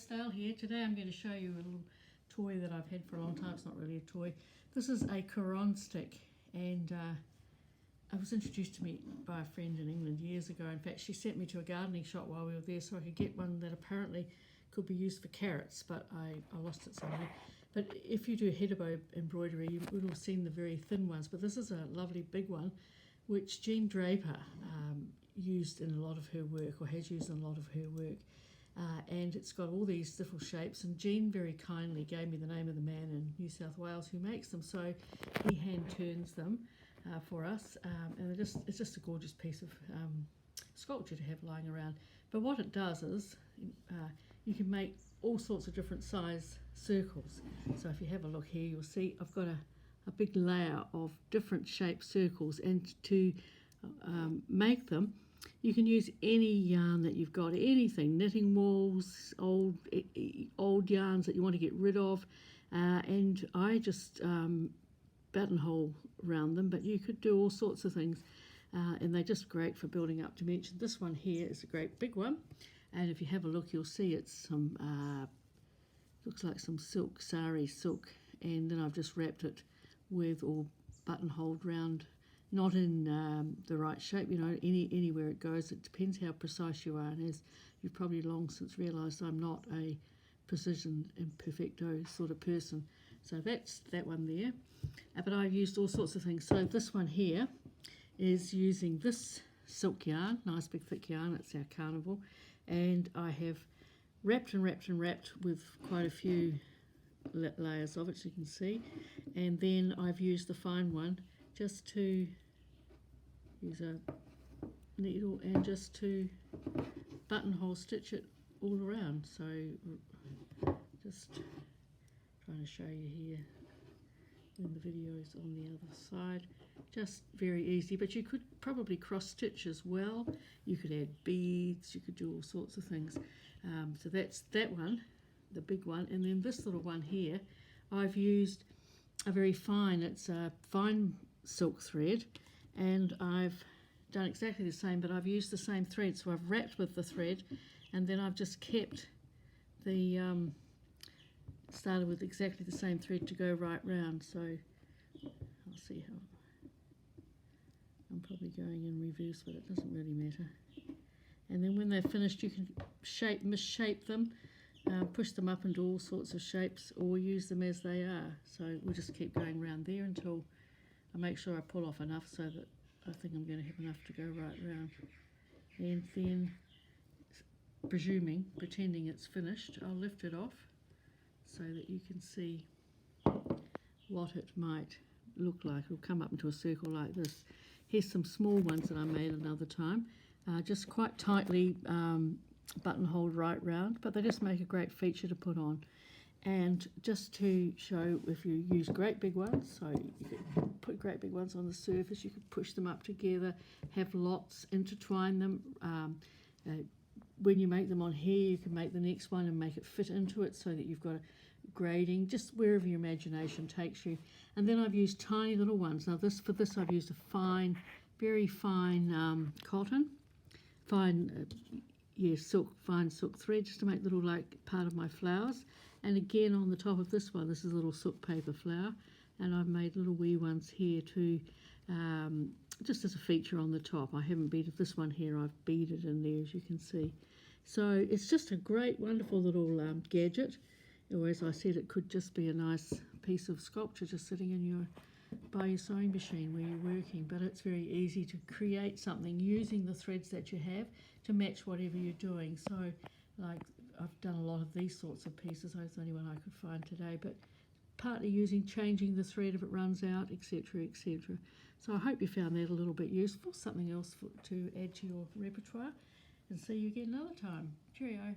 it's Dale here. Today I'm going to show you a little toy that I've had for a long time. It's not really a toy. This is a Caron stick, and it was introduced to me by a friend in England years ago. In fact, she sent me to a gardening shop while we were there so I could get one that apparently could be used for carrots, but I lost it somewhere. But if you do header bow embroidery, you would have seen the very thin ones, but this is a lovely big one which Jean Draper used in a lot of her work, or has used in a lot of her work. And it's got all these little shapes, and Jean very kindly gave me the name of the man in New South Wales who makes them, so he hand turns them for us, and it's just a gorgeous piece of sculpture to have lying around. But what it does is you can make all sorts of different size circles. So if you have a look here, you'll see I've got a big layer of different shaped circles, and to make them you can use any yarn that you've got, anything, knitting wools, old yarns that you want to get rid of, and I just buttonhole around them, but you could do all sorts of things, and they're just great for building up dimension. This one here is a great big one, and if you have a look you'll see it's some looks like some silk, sari silk, and then I've just wrapped it with all buttonholed round, not in the right shape, you know, anywhere it goes. It depends how precise you are, and as you've probably long since realised, I'm not a precision and perfecto sort of person. So that's that one there. But I've used all sorts of things. So this one here is using this silk yarn, nice big thick yarn, it's our Carnival, and I have wrapped and wrapped and wrapped with quite a few layers of it, as you can see, and then I've used the fine one just to use a needle and just to buttonhole stitch it all around. So just trying to show you here when the video is on the other side. Just very easy, but you could probably cross stitch as well. You could add beads, you could do all sorts of things. So that's that one, the big one, and then this little one here I've used a very fine, it's a fine silk thread, and I've done exactly the same, but I've used the same thread. So I've wrapped with the thread, and then I've just kept the started with exactly the same thread to go right round. So I'll see how I'm probably going in reverse, but it doesn't really matter. And then when they're finished, you can misshape them, push them up into all sorts of shapes, or use them as they are. So we'll just keep going around there until I make sure I pull off enough so that I think I'm going to have enough to go right round. And then, pretending it's finished, I'll lift it off so that you can see what it might look like. It'll come up into a circle like this. Here's some small ones that I made another time, just quite tightly buttonholed right round, but they just make a great feature to put on. And just to show, if you use great big ones, so you could put great big ones on the surface, you could push them up together, have lots, intertwine them. When you make them on here, you can make the next one and make it fit into it so that you've got a grading, just wherever your imagination takes you. And then I've used tiny little ones. Now for this I've used a fine, very fine cotton, fine fine silk thread, just to make little, like, part of my flowers. And again on the top of this one, this is a little silk paper flower, and I've made little wee ones here too, just as a feature on the top. I haven't beaded this one here, I've beaded in there, as you can see. So it's just a great, wonderful little gadget, or as I said, it could just be a nice piece of sculpture just sitting in by your sewing machine where you're working. But it's very easy to create something using the threads that you have to match whatever you're doing. So, like, I've done a lot of these sorts of pieces. That's the only one I could find today, but partly changing the thread if it runs out, etc., etc. So I hope you found that a little bit useful, something else to add to your repertoire, and see you again another time. Cheerio.